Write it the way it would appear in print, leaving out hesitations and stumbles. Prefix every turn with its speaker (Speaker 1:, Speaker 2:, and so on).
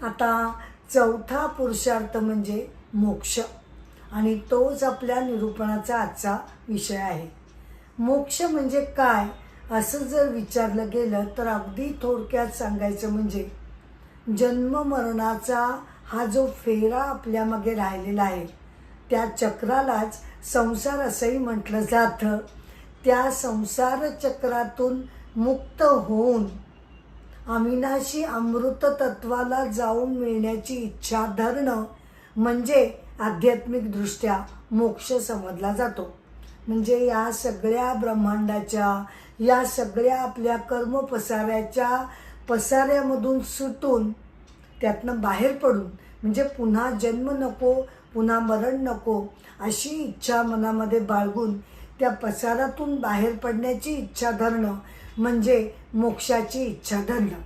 Speaker 1: आता चौथा पुरुषार्थ म्हणजे मोक्ष, आणि तोच आपल्या निरूपणाचा आजचा विषय आहे. मोक्ष म्हणजे काय असं जर विचारलं गेलं तर अगदी थोडक्यात सांगायचं म्हणजे जन्म मरणाचा हा जो फेरा आपल्यामागे राहिलेला आहे त्या चक्रालाच संसार असंही म्हटलं जातं. त्या संसार चक्रातून मुक्त होऊन अविनाशी अमृत तत्वाला जाऊन मिळण्याची इच्छा धरणं म्हणजे आध्यात्मिकदृष्ट्या मोक्ष समजला जातो. म्हणजे या सगळ्या ब्रह्मांडाच्या, या सगळ्या आपल्या कर्म पसाऱ्यामधून सुटून त्यातनं बाहेर पडून, म्हणजे पुन्हा जन्म नको, पुन्हा मरण नको अशी इच्छा मनामध्ये बाळगून त्या पसारातून बाहेर पडण्याची इच्छा धरणं म्हणजे मोक्षाची इच्छा धरणं.